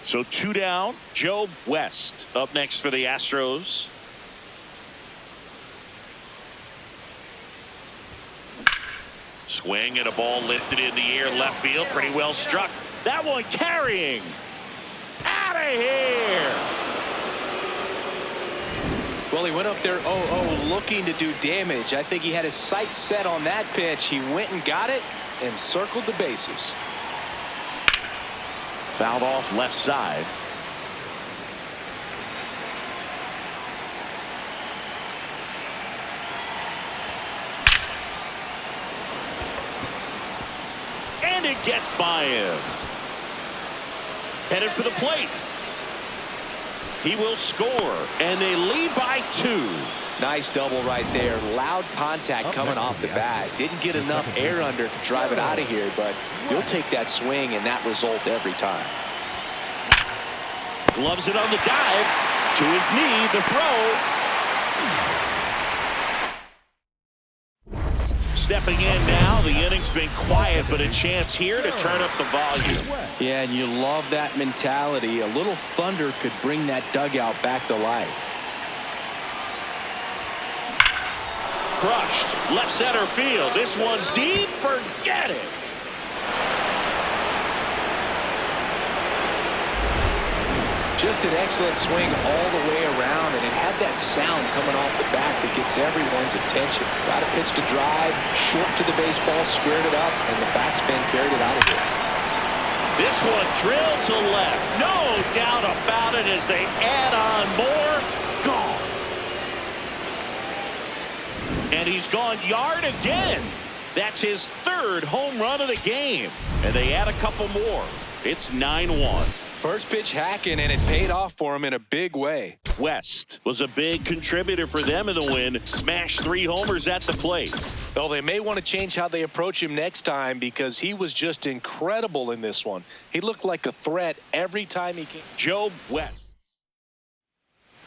So 2 down. Joe West up next for the Astros. Swing and a ball lifted in the air left field. Pretty well struck. That one carrying. Out of here. Well, he went up there 0-0 looking to do damage. I think he had his sights set on that pitch. He went and got it and circled the bases. Fouled off left side. And it gets by him. Headed for the plate. He will score, and they lead by 2. Nice double right there. Loud contact coming off the bat. Didn't get enough air under to drive it out of here, but you'll take that swing and that result every time. Gloves it on the dive. To his knee, the throw. Stepping in now. The inning's been quiet, but a chance here to turn up the volume. Yeah, and you love that mentality. A little thunder could bring that dugout back to life. Crushed. Left center field. This one's deep. Forget it. Just an excellent swing all the way around, and it had that sound coming off the bat that gets everyone's attention. Got a pitch to drive, short to the baseball, squared it up, and the backspin carried it out of here. This one drilled to left. No doubt about it as they add on more. Gone. And he's gone yard again. That's his 3rd home run of the game. And they add a couple more. It's 9-1. First pitch hacking, and it paid off for him in a big way. West was a big contributor for them in the win. Smashed 3 homers at the plate. Well, they may want to change how they approach him next time because he was just incredible in this one. He looked like a threat every time he came. Joe West.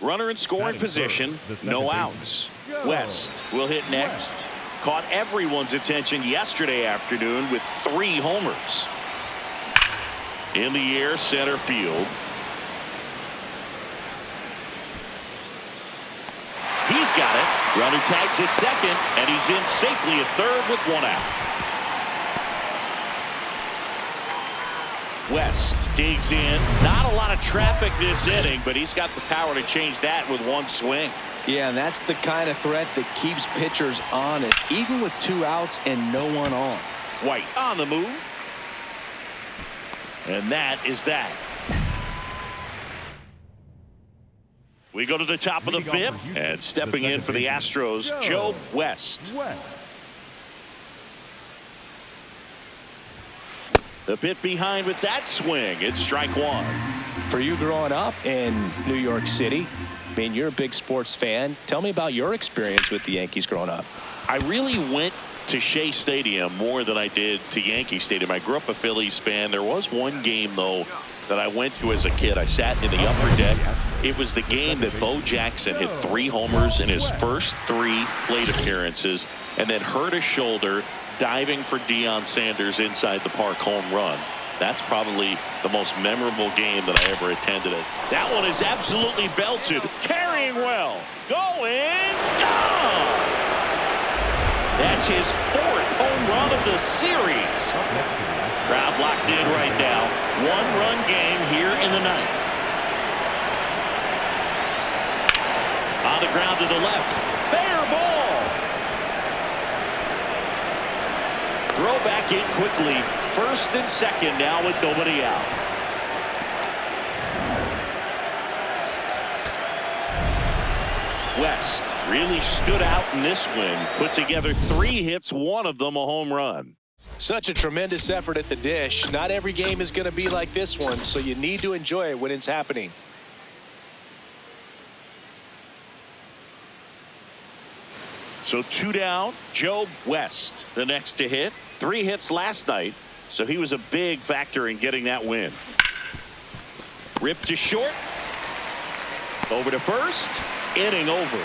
Runner in scoring position. No outs. West will hit next. Caught everyone's attention yesterday afternoon with 3 homers. In the air, center field. He's got it. Runner tags at second, and he's in safely at third with 1 out. West digs in. Not a lot of traffic this inning, but he's got the power to change that with 1 swing. Yeah, and that's the kind of threat that keeps pitchers honest, even with 2 outs and no one on. White on the move. And that is that. We go to the top of the 5th, and stepping in for the Astros, Joe West. The bit behind with that swing. It's strike 1. For you growing up in New York City, I mean, you're a big sports fan. Tell me about your experience with the Yankees growing up. I really went to Shea Stadium more than I did to Yankee Stadium. I grew up a Phillies fan. There was one game, though, that I went to as a kid. I sat in the upper deck. It was the game that Bo Jackson hit 3 homers in his first 3 plate appearances and then hurt his shoulder diving for Deion Sanders inside the park home run. That's probably the most memorable game that I ever attended. That one is absolutely belted. Carrying well. Going. Gone. That's his 4th home run of the series. Crowd locked in right now. 1-run game here in the 9th. On the ground to the left. Fair ball. Throw back in quickly. 1st and 2nd now with nobody out. West really stood out in this win. Put together 3 hits, 1 of them a home run. Such a tremendous effort at the dish. Not every game is going to be like this one, so you need to enjoy it when it's happening. So 2 down. Joe West the next to hit. 3 hits last night, so he was a big factor in getting that win. Ripped to short. Over to first. Inning over.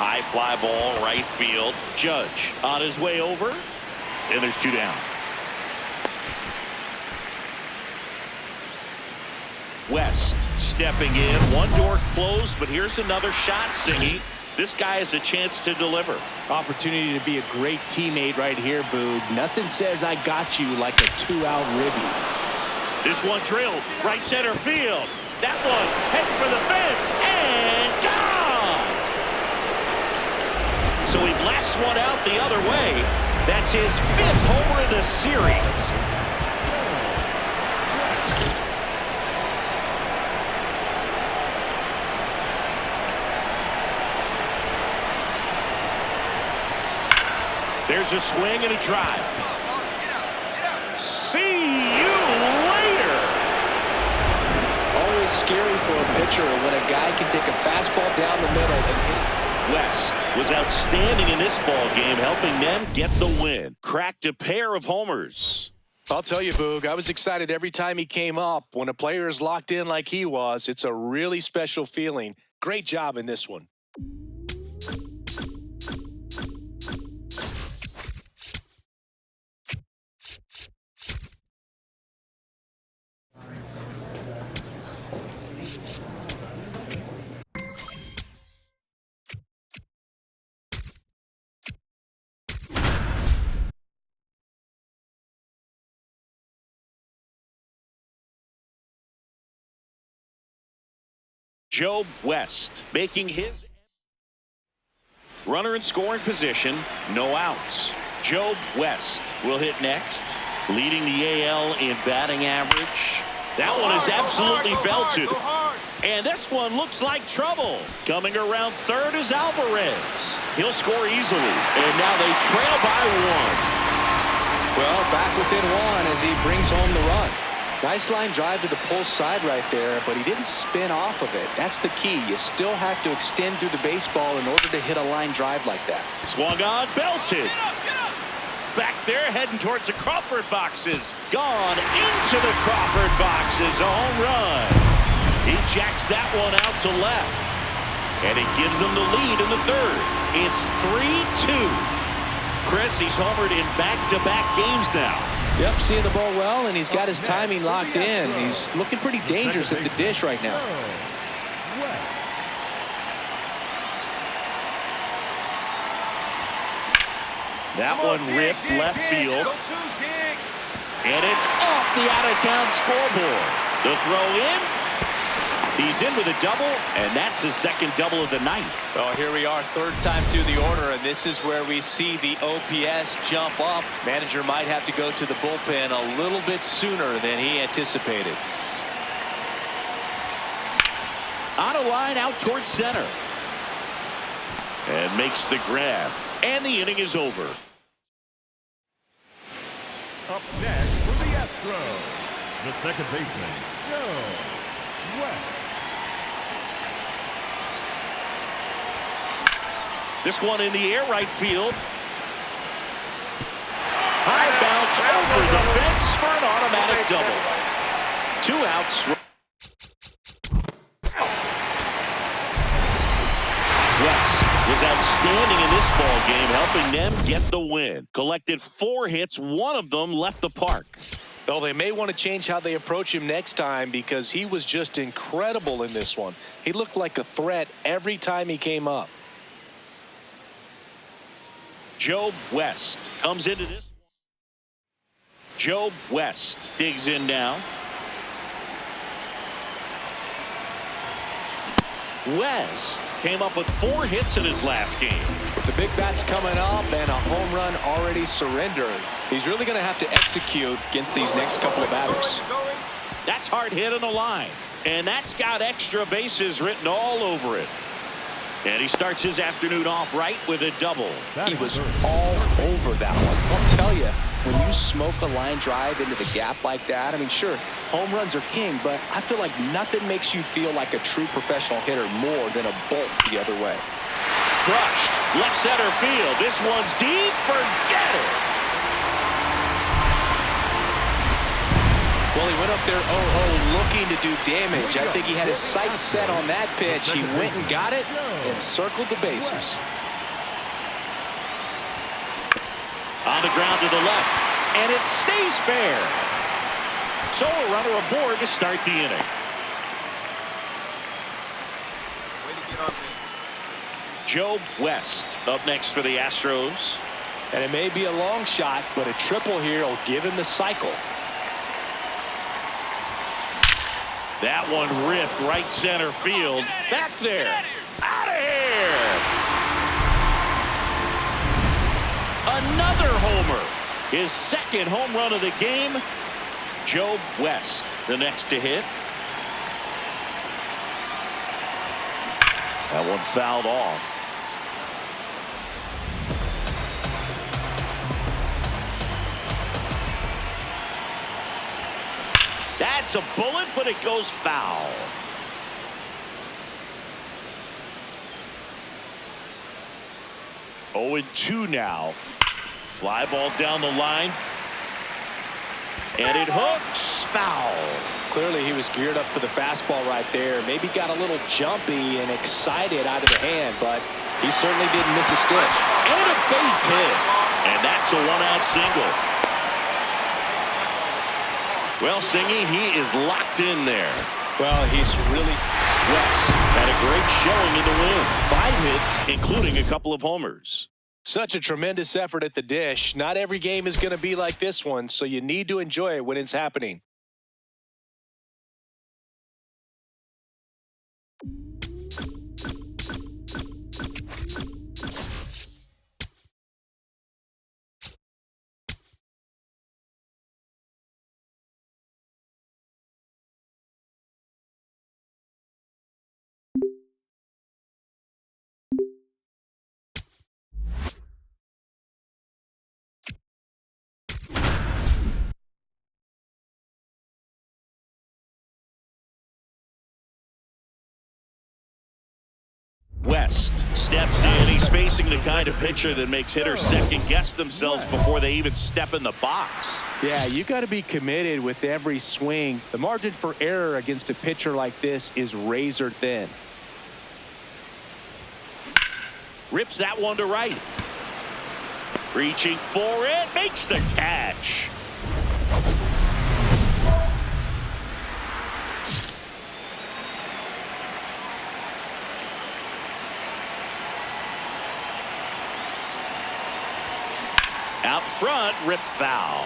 High fly ball, right field. Judge on his way over. And there's 2 down. West stepping in. One door closed, but here's another shot, Singy. This guy has a chance to deliver. Opportunity to be a great teammate right here, Boog. Nothing says I got you like a 2-out ribby. This one drilled right center field. That one heading for the fence and gone. So he blasts one out the other way. That's his 5th homer of the series. There's a swing and a drive. See you later. Always scary for a pitcher when a guy can take a fastball down the middle and hit. West was outstanding in this ball game, helping them get the win. Cracked a pair of homers. I'll tell you, Boog, I was excited every time he came up. When a player is locked in like he was, it's a really special feeling. Great job in this one. Job West making his runner in scoring position. No outs. Job West will hit next, leading the AL in batting average. That one is absolutely belted. And this one looks like trouble. Coming around third is Alvarez. He'll score easily. And now they trail by 1. Well, back within 1 as he brings home the run. Nice line drive to the pull side right there, but he didn't spin off of it. That's the key. You still have to extend through the baseball in order to hit a line drive like that. Swung on, belted. Back there, heading towards the Crawford boxes. Gone into the Crawford boxes. A home run. He jacks that one out to left. And it gives them the lead in the third. It's 3-2. Chris, he's homered in back-to-back games now. Yep, seeing the ball well, and he's got his timing locked in. He's looking pretty dangerous at the dish right now. That one ripped left field. And it's off the out-of-town scoreboard. The throw in. He's in with a double, and that's his second double of the night. Well, here we are, third time through the order, and this is where we see the OPS jump up. Manager might have to go to the bullpen a little bit sooner than he anticipated. On a line out towards center. And makes the grab. And the inning is over. Up next for the Astros, the second baseman, Joe West. This one in the air, right field. High bounce over the fence for an automatic double. 2 outs. West was outstanding in this ball game, helping them get the win. Collected 4 hits, 1 of them left the park. Well, they may want to change how they approach him next time because he was just incredible in this one. He looked like a threat every time he came up. Job West comes into this. Job West digs in now. West came up with 4 hits in his last game. With the big bats coming up and a home run already surrendered, he's really going to have to execute against these next couple of batters. That's hard hit on the line. And that's got extra bases written all over it. And he starts his afternoon off right with a double. He was all over that one. I'll tell you, when you smoke a line drive into the gap like that, I mean, sure, home runs are king, but I feel like nothing makes you feel like a true professional hitter more than a bolt the other way. Crushed. Left center field. This one's deep. Forget it. Well, he went up there 0-0 looking to do damage. I think he had his sights set on that pitch. He went and got it and circled the bases. On the ground to the left, and it stays fair. So a runner aboard to start the inning. Joe West up next for the Astros. And it may be a long shot, but a triple here will give him the cycle. That one ripped right center field. Back there. Out of here. Another homer. His second home run of the game. Joe West, the next to hit. That one fouled off. That's a bullet, but it goes foul. Oh, and 2 now. Fly ball down the line. And it hooks. Foul. Clearly he was geared up for the fastball right there. Maybe got a little jumpy and excited out of the hand, but he certainly didn't miss a stitch. And a base hit. And that's a 1-out single. Well, Singy, he is locked in there. Well, he's really... West had a great showing in the win. 5 hits, including a couple of homers. Such a tremendous effort at the dish. Not every game is going to be like this one, so you need to enjoy it when it's happening. West steps in. He's facing the kind of pitcher that makes hitters second guess themselves before they even step in the box. Yeah, you got to be committed with every swing. The margin for error against a pitcher like this is razor thin. Rips that one to right. Reaching for it. Makes the catch. Out front, rip foul.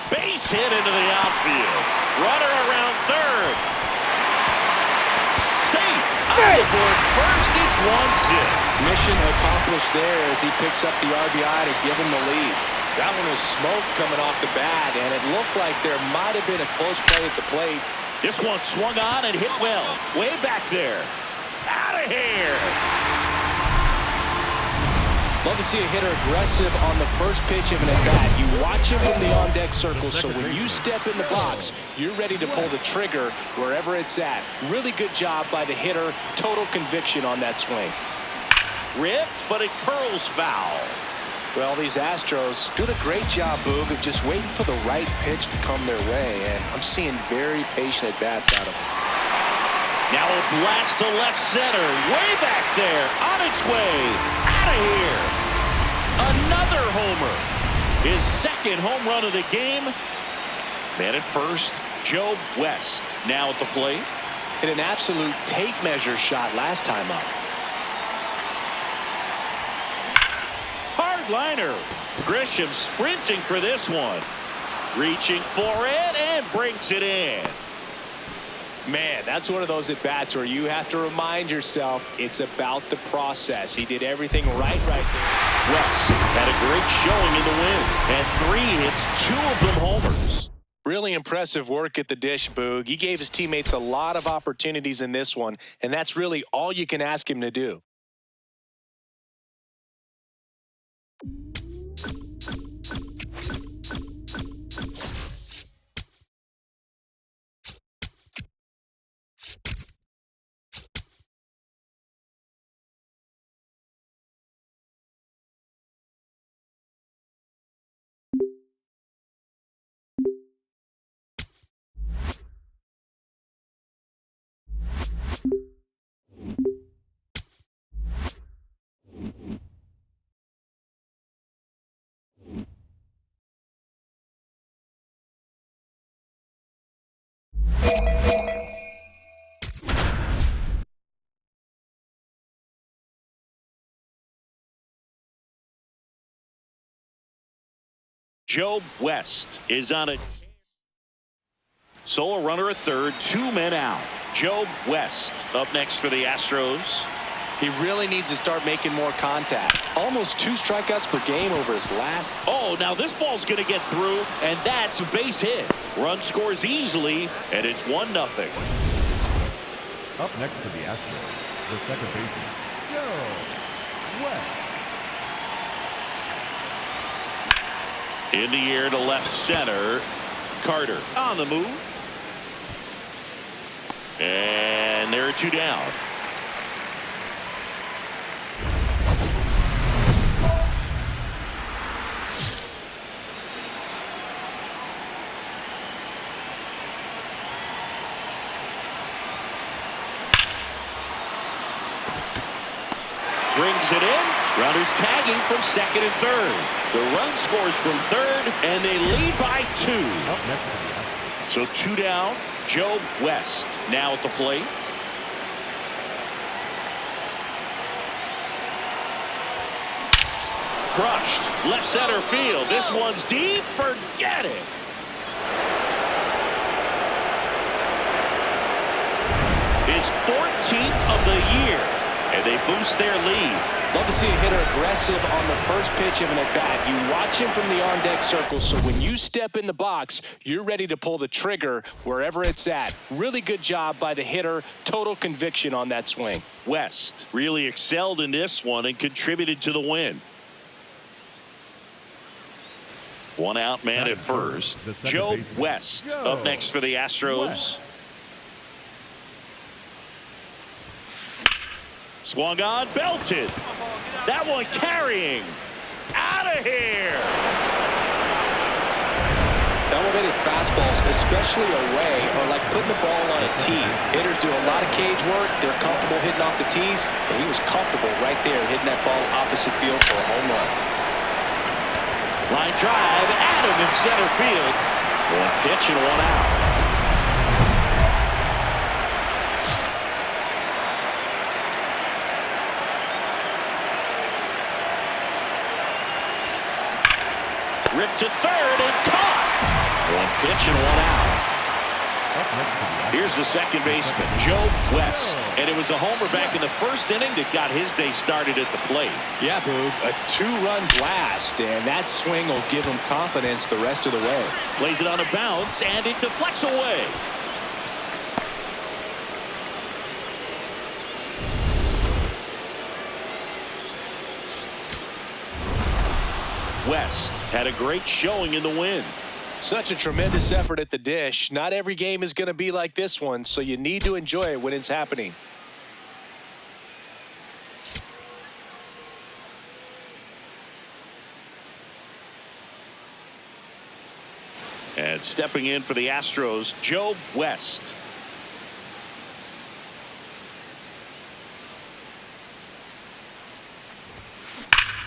Base hit into the outfield. Runner around third. Safe. On the board first, it's 1-0. Mission accomplished there as he picks up the RBI to give him the lead. That one was smoke coming off the bat, and it looked like there might have been a close play at the plate. This one swung on and hit well. Way back there. Out of here. Love to see a hitter aggressive on the first pitch of an at-bat. You watch him in the on-deck circle, so when you step in the box, you're ready to pull the trigger wherever it's at. Really good job by the hitter. Total conviction on that swing. Ripped, but it curls foul. Well, these Astros doing a great job, Boog, of just waiting for the right pitch to come their way, and I'm seeing very patient at-bats out of them. Now a blast to left center, way back there, on its way, out of here. Another homer. His second home run of the game. Man at first, Joe West now at the plate. Hit an absolute tape measure shot last time up. Liner. Grisham sprinting for this one. Reaching for it and brings it in. Man, that's one of those at-bats where you have to remind yourself it's about the process. He did everything right there. West had a great showing in the win. And 3 hits, 2 of them homers. Really impressive work at the dish, Boog. He gave his teammates a lot of opportunities in this one, and that's really all you can ask him to do. Joe West is on a solo runner at third, 2 men out. Joe West up next for the Astros. He really needs to start making more contact. Almost 2 strikeouts per game over his last. Oh, now this ball's going to get through, and that's a base hit. Run scores easily, and it's 1-0. Up next for the Astros, the second baseman, Joe West. In the air to left center. Carter on the move. And there are 2 down. Brings it in. Runners tagging from second and third. The run scores from third, and they lead by 2. Up next for the Astros. So 2 down. Joe West now at the plate. Crushed. Left center field. This one's deep. Forget it. His 14th of the year. And they boost their lead. Love to see a hitter aggressive on the first pitch of an at-bat. You watch him from the on-deck circle, so when you step in the box, you're ready to pull the trigger wherever it's at. Really good job by the hitter. Total conviction on that swing. West really excelled in this one and contributed to the win. 1 out man at first. Joe West up next for the Astros. Swung on, belted. That one carrying. Out of here. Elevated fastballs, especially away, are like putting the ball on a tee. Hitters do a lot of cage work. They're comfortable hitting off the tees, and he was comfortable right there hitting that ball opposite field for a home run. Line drive, Adam in center field. 1 pitch and 1 out. Ripped to third and caught. 1 pitch and 1 out. Here's the second baseman, Joe West. And it was a homer back in the first inning that got his day started at the plate. Yeah, Boog. A 2-run blast, and that swing will give him confidence the rest of the way. Plays it on a bounce, and it deflects away. West had a great showing in the win. Such a tremendous effort at the dish. Not every game is going to be like this one, so you need to enjoy it when it's happening. And stepping in for the Astros, Joe West.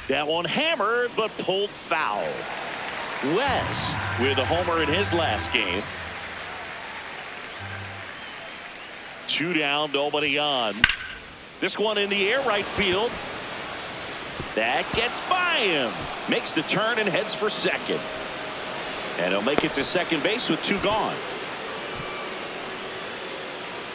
That one hammered, but pulled foul. West with a homer in his last game. 2 down, nobody on. This one in the air right field. That gets by him. Makes the turn and heads for second. And he'll make it to second base with 2 gone.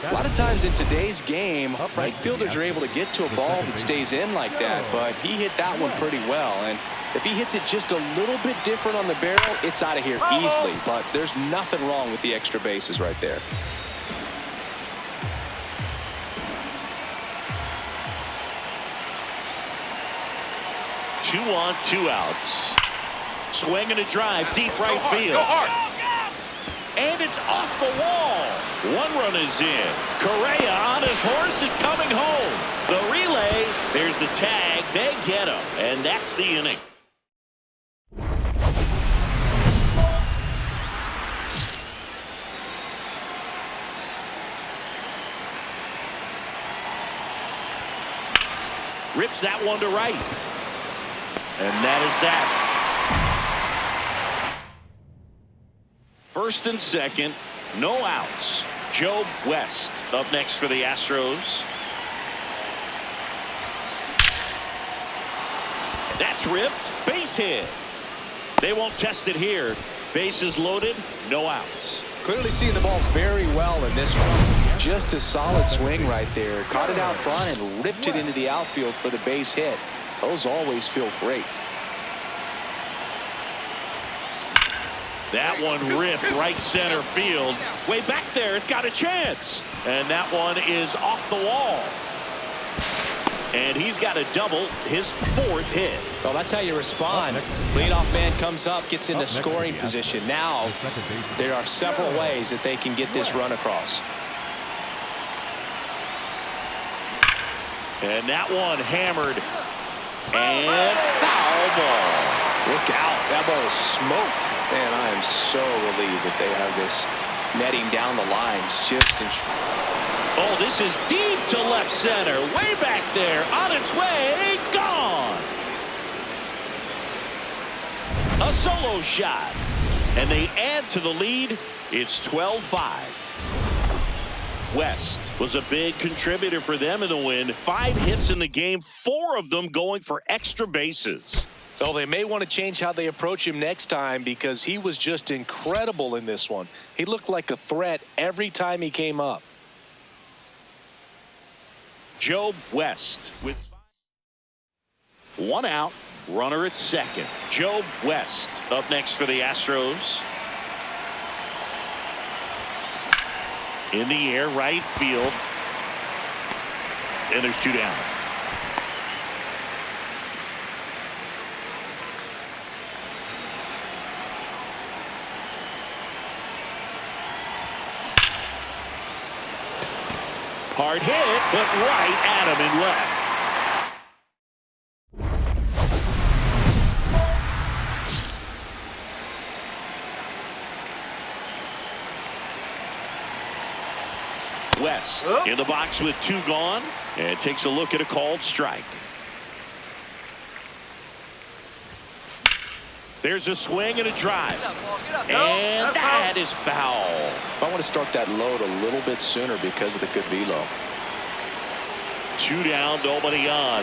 A lot of times in today's game, right fielders are able to get to a ball that stays in like that, but he hit that one pretty well. And if he hits it just a little bit different on the barrel, it's out of here easily. But there's nothing wrong with the extra bases right there. Two on, 2 outs. Swing and a drive, deep right field. And it's off the wall. 1 run is in. Correa on his horse and coming home. The relay, there's the tag. They get him. And that's the inning. rips that one to right. And that is that. First and second, no outs. Joe West up next for the Astros. That's ripped. Base hit. They won't test it here. Bases loaded, no outs. Clearly seeing the ball very well in this one. Just a solid swing right there. Caught it out front and ripped it into the outfield for the base hit. Those always feel great. That one ripped right center field. Way back there, it's got a chance. And that one is off the wall. And he's got a double, his 4th hit. Well, that's how you respond. Leadoff man comes up, gets into scoring position. Now, there are several ways that they can get this run across. And that one hammered. And foul ball. Look out. That ball is smoked. Man, I am so relieved that they have this netting down the lines. Oh, this is deep to left center. Way back there. On its way. Gone. A solo shot. And they add to the lead. It's 12-5. West was a big contributor for them in the win. 5 hits in the game, 4 of them going for extra bases. Well, they may want to change how they approach him next time because he was just incredible in this one. He looked like a threat every time he came up. Joe West with 1 out, runner at second. Joe West up next for the Astros. In the air, right field. And there's 2 down. Hard hit, but right at him and left. West in the box with 2 gone and takes a look at a called strike. There's a swing and a drive. And that is foul. I want to start that load a little bit sooner because of the good velo. 2 down, nobody on.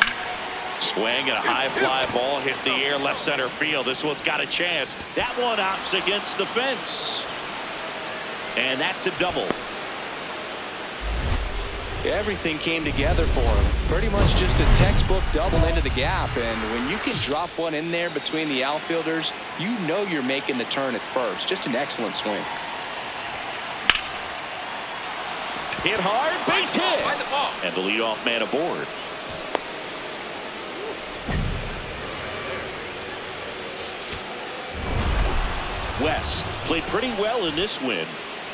Swing and a high fly ball hit in the air left center field. This one's got a chance. That one opts against the fence. And that's a double. Everything came together for him. Pretty much just a textbook double into the gap. And when you can drop one in there between the outfielders, you know you're making the turn at first. Just an excellent swing. Hit hard, base hit. And the leadoff man aboard. West played pretty well in this win.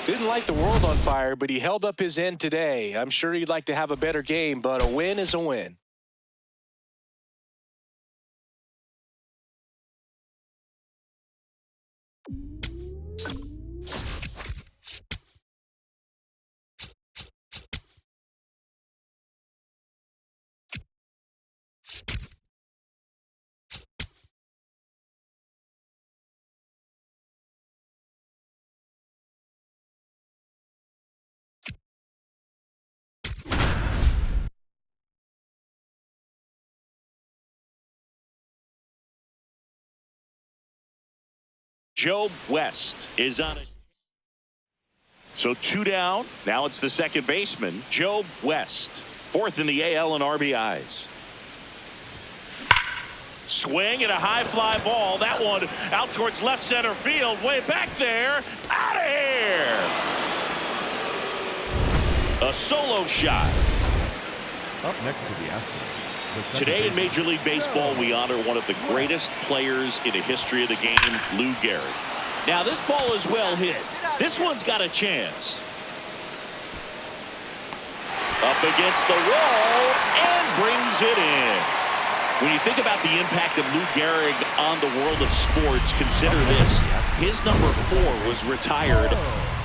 Didn't light the world on fire, but he held up his end today. I'm sure he'd like to have a better game, but a win is a win. Joe West is on it. So 2 down. Now it's the second baseman, Joe West. 4th in the AL in RBIs. Swing and a high fly ball. That one out towards left center field. Way back there. Out of here. A solo shot. Up next to the Astros. Today in Major League Baseball, we honor one of the greatest players in the history of the game, Lou Gehrig. Now this ball is well hit. This one's got a chance. Up against the wall and brings it in. When you think about the impact of Lou Gehrig on the world of sports, consider this. His number 4 was retired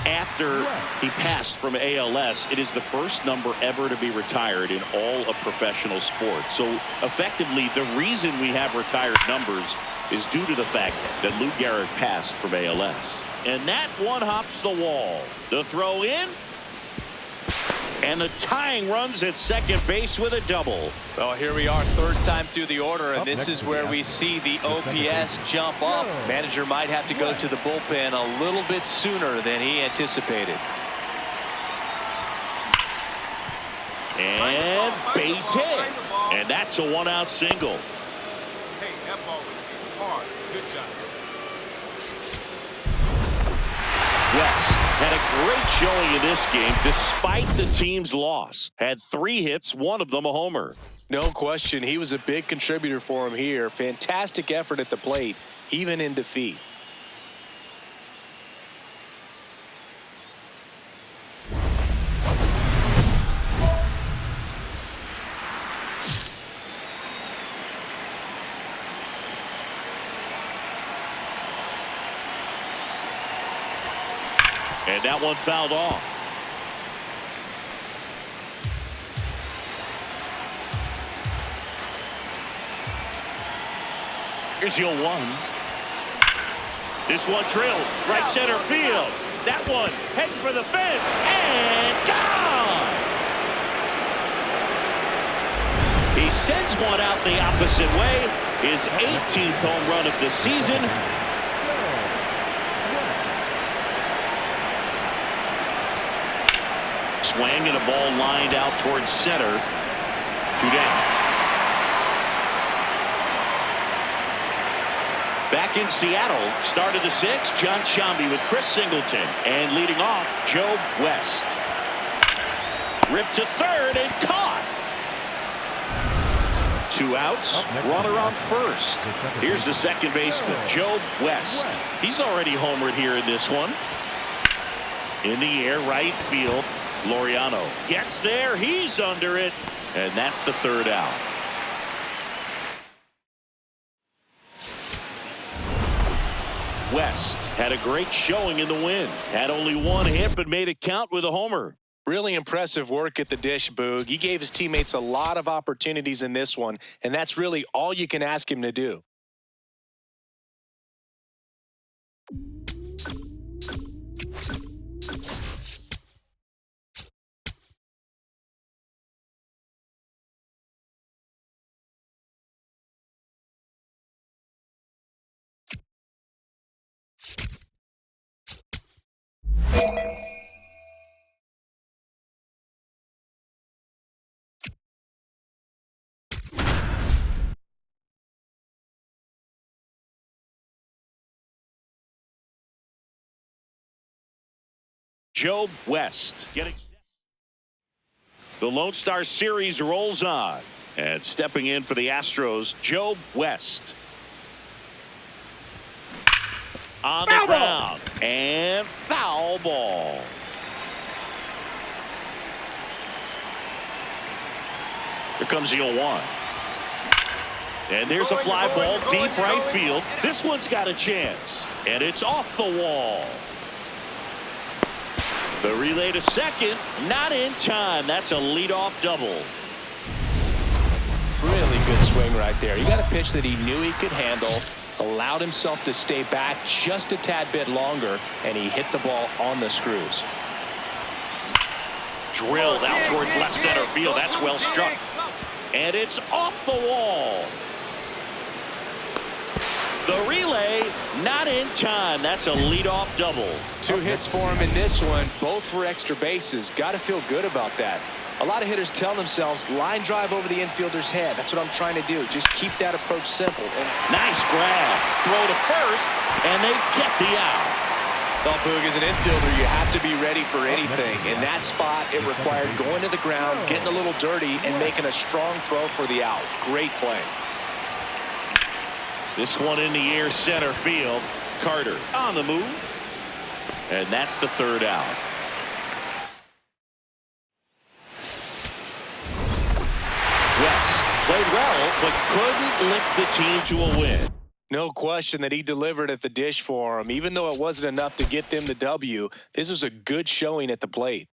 after he passed from ALS. It is the first number ever to be retired in all of professional sports. So effectively, the reason we have retired numbers is due to the fact that Lou Gehrig passed from ALS. And that one hops the wall. The throw in. And the tying runs at second base with a double. Well, here we are, third time through the order, and this is where we see the OPS jump up. Manager might have to go to the bullpen a little bit sooner than he anticipated. And base hit. And that's a one-out single. Hey, that ball was hit hard. Good job. West had a great showing in this game despite the team's loss. Had 3 hits, one of them a homer. No question, he was a big contributor for him here. Fantastic effort at the plate, even in defeat. And that one fouled off. Here's 0-1. This one drilled right center field. That one heading for the fence and gone. He sends one out the opposite way. His 18th home run of the season. Swing and a ball lined out towards center. 2 down. Back in Seattle, start of the 6th, John Shambi with Chris Singleton. And leading off, Joe West. Ripped to third and caught. 2 outs, runner on first. Here's the second baseman, Joe West. He's already homered here in this one. In the air, right field. Laureano gets there. He's under it. And that's the 3rd out. West had a great showing in the win. Had only 1 hit, but made it count with a homer. Really impressive work at the dish, Boog. He gave his teammates a lot of opportunities in this one, and that's really all you can ask him to do. Joe West getting the Lone Star Series rolls on, and stepping in for the Astros, Joe West. On the ground and foul ball. Here comes the 0-1. And there's a fly ball deep right field. This one's got a chance, and it's off the wall. The relay to second, not in time. That's a leadoff double. Really good swing right there. He got a pitch that he knew he could handle, allowed himself to stay back just a tad bit longer, and he hit the ball on the screws. Drilled out towards left center field. That's well struck. And it's off the wall. The relay, not in time. That's a leadoff double. 2 hits for him in this one, both for extra bases. Got to feel good about that. A lot of hitters tell themselves, line drive over the infielder's head. That's what I'm trying to do. Just keep that approach simple. And nice grab. Throw to first, and they get the out. well, Boog, as an infielder, you have to be ready for anything. In that spot, it required going to the ground, getting a little dirty, and making a strong throw for the out. Great play. This one in the air, center field. Carter on the move. And that's the 3rd out. West played well, but couldn't lift the team to a win. No question that he delivered at the dish for him. Even though it wasn't enough to get them the W, this was a good showing at the plate.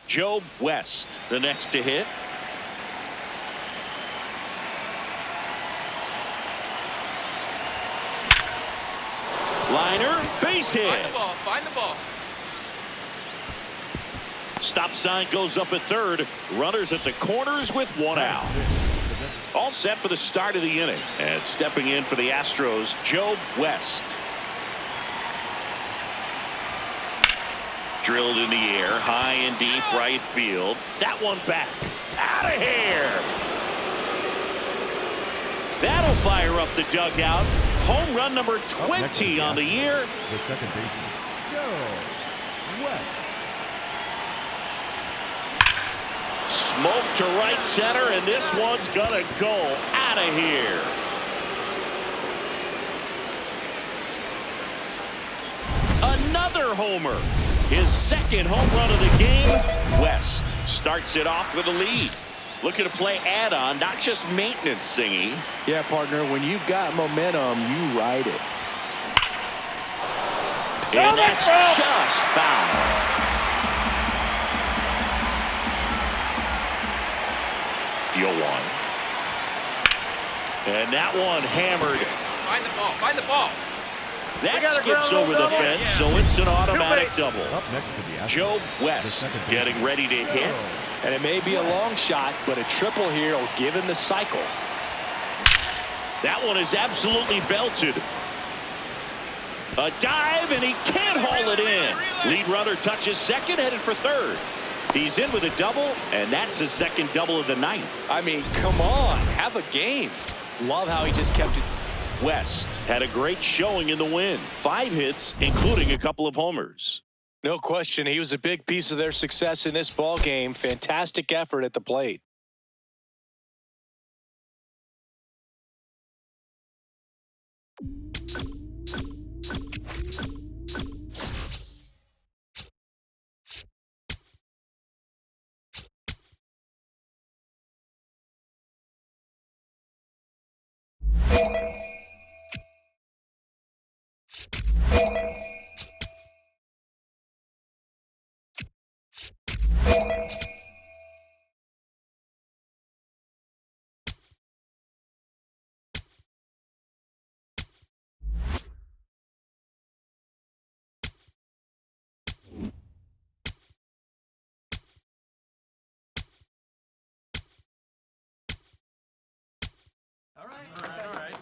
Joe West, the next to hit. Liner, base hit. Find the ball. Find the ball. Stop sign goes up at third. Runners at the corners with one out. All set for the start of the inning. And stepping in for the Astros, Joe West. Drilled in the air, high and deep right field. That one back. Out of here. That'll fire up the dugout. Home run number 20 on the year. The second baseman, Joe West. Smoke to right center, and this one's gonna go out of here. Another homer. His second home run of the game. West starts it off with a lead. Looking to play add-on, not just maintenance, Singy. Yeah, partner, when you've got momentum, you ride it. And that's just foul. Yoan. And that one hammered. Find the ball. Find the ball. That skips over the fence, so it's an automatic double. Up next to the Astros, Joe the West second baseman, getting ready to hit. And it may be a long shot, but a triple here will give him the cycle. That one is absolutely belted. A dive, and he can't haul it in. Lead runner touches second, headed for third. He's in with a double, and that's his second double of the night. I mean, come on, have a game. Love how he just kept it. West had a great showing in the win. 5 hits, including a couple of homers. No question, he was a big piece of their success in this ball game. Fantastic effort at the plate. All right.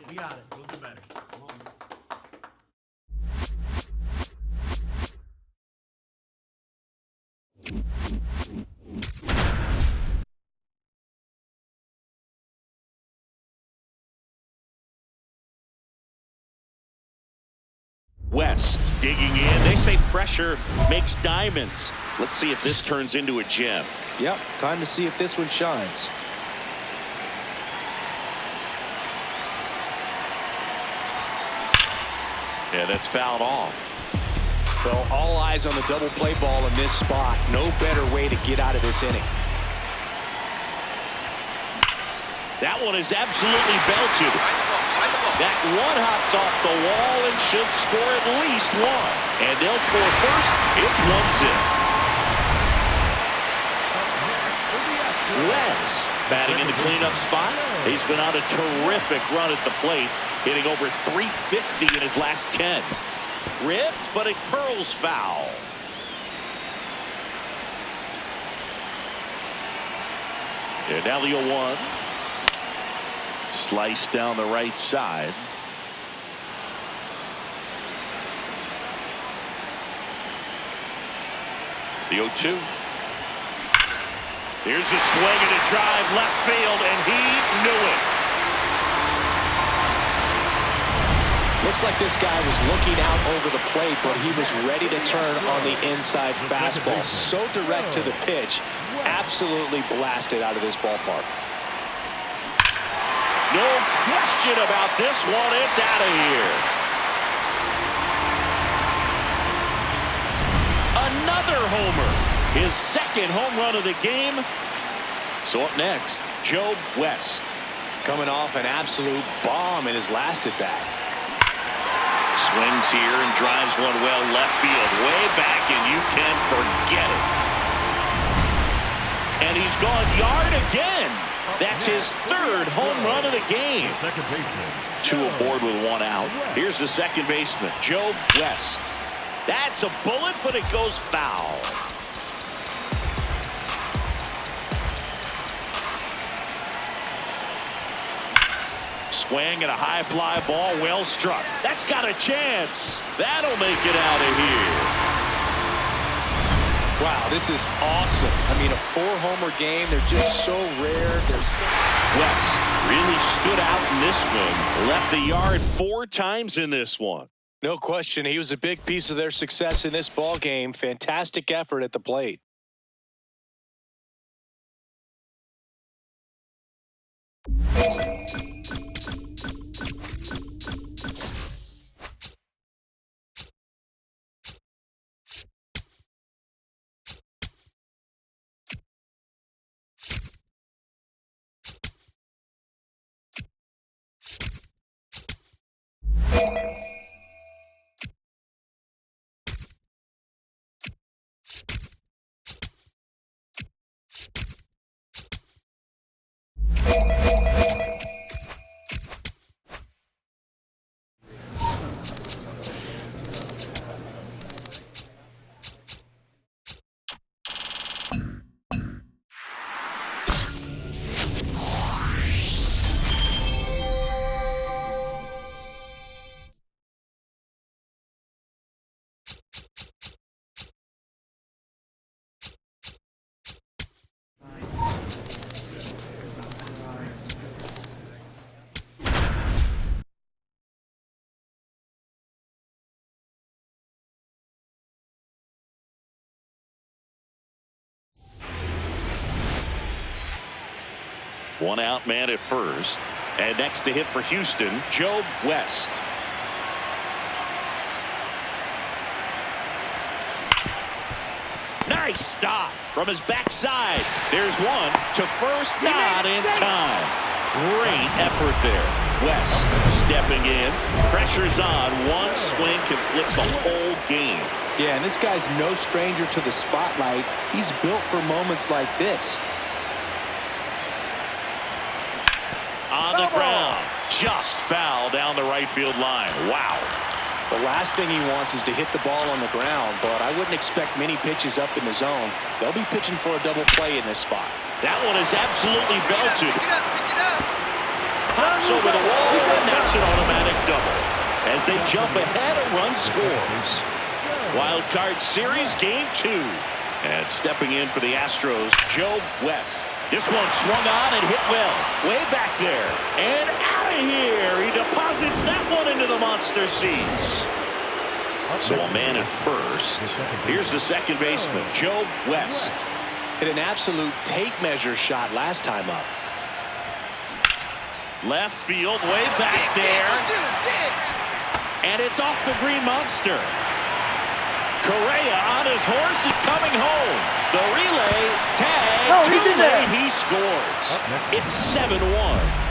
We got it. We'll do better. West digging in. They say pressure makes diamonds. Let's see if this turns into a gem. Yep, time to see if this one shines. Yeah, that's fouled off. Well, all eyes on the double play ball in this spot. No better way to get out of this inning. That one is absolutely belted. Find the ball. Find the ball. That one hops off the wall and should score at least one. And they'll score first. It's 1-0. West West batting in the cleanup spot. He's been on a terrific run at the plate, hitting over .350 in his last 10. Ripped, but it curls foul. And now the 0-1. Slice down the right side. The 0-2. Here's a swing and a drive left field, and he knew it. Looks like this guy was looking out over the plate, but he was ready to turn on the inside fastball. So direct to the pitch. Absolutely blasted out of this ballpark. No question about this one. It's out of here. Another homer. His second home run of the game. So up next, Joe West. Coming off an absolute bomb in his last at-bat. Swings here and drives one well left field. Way back, and you can forget it. And he's gone yard again. That's his third home run of the game. Two aboard with one out. Here's the second baseman, Joe West. That's a bullet, but it goes foul. Swing and a high fly ball, well struck. That's got a chance. That'll make it out of here. Wow, this is awesome. I mean, a 4-homer game. They're just so rare. West really stood out in this one. Left the yard 4 times in this one. No question. He was a big piece of their success in this ball game. Fantastic effort at the plate. One out man at first. And next to hit for Houston, Joe West. Nice stop from his backside. There's one to first, not in time. Great effort there. West stepping in. Pressure's on. One swing can flip the whole game. Yeah, and this guy's no stranger to the spotlight. He's built for moments like this. On the ground, just foul down the right field line. Wow. The last thing he wants is to hit the ball on the ground, but I wouldn't expect many pitches up in the zone. They'll be pitching for a double play in this spot. That one is absolutely belted. Pick it up. Pops over the wall, and that's an automatic double. As they jump ahead, a run scores. Wild Card Series, Game 2. And stepping in for the Astros, Joe West. This one swung on and hit well. Way back there. And out of here. He deposits that one into the monster seats. So a man at first. Here's the second baseman, Joe West. Hit an absolute tape measure shot last time up. Left field, way back there. And it's off the green monster. Correa on his horse and coming home. The relay, tag, too late, he scores. It's 7-1.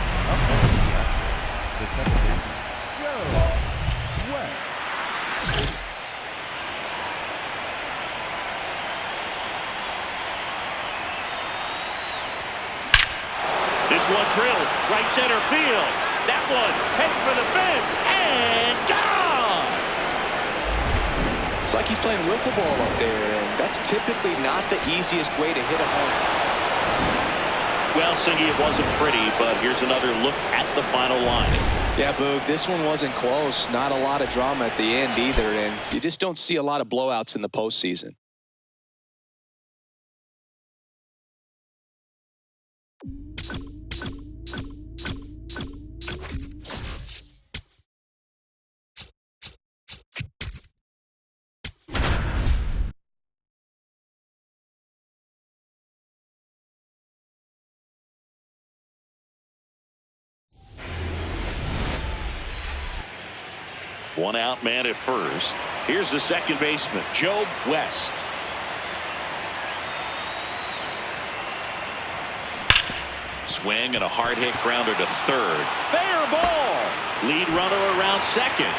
This one drilled right center field. That one heading for the fence and gone. It's like he's playing wiffle ball up there, and that's typically not the easiest way to hit a home. Well, Singy, it wasn't pretty, but here's another look at the final line. Yeah, Boog, this one wasn't close. Not a lot of drama at the end either, and you just don't see a lot of blowouts in the postseason. One out man at first. Here's the second baseman, Joe West. Swing and a hard hit grounder to third. Fair ball. Lead runner around second.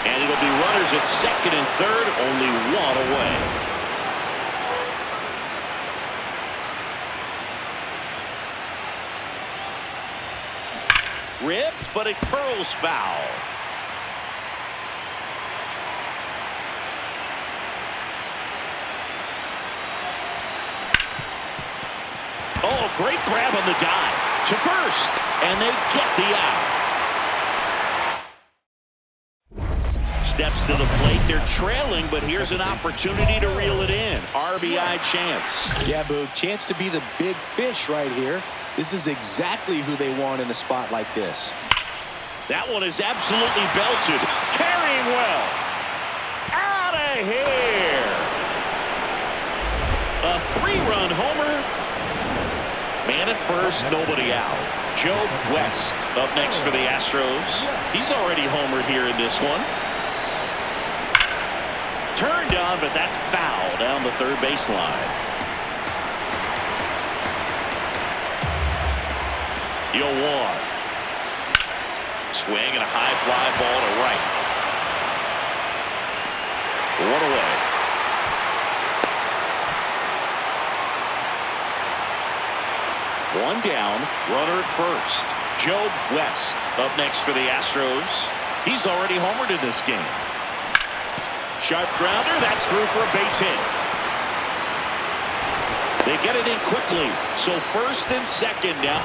And it'll be runners at second and third, only one away. Ripped, but it curls foul. Oh, great grab on the dive to first, and they get the out. Steps to the plate. They're trailing, but here's an opportunity to reel it in. RBI chance. Yeah, Boog, chance to be the big fish right here. This is exactly who they want in a spot like this. That one is absolutely belted. Carrying well. Out of here. A 3-run homer. Man at first, nobody out. Joe West up next for the Astros. He's already homered here in this one. Turned on, but that's foul down the third baseline. 0-1. Swing and a high fly ball to right. One away. One down, runner at first. Joe West up next for the Astros. He's already homered in this game. Sharp grounder, that's through for a base hit. They get it in quickly, so first and second now.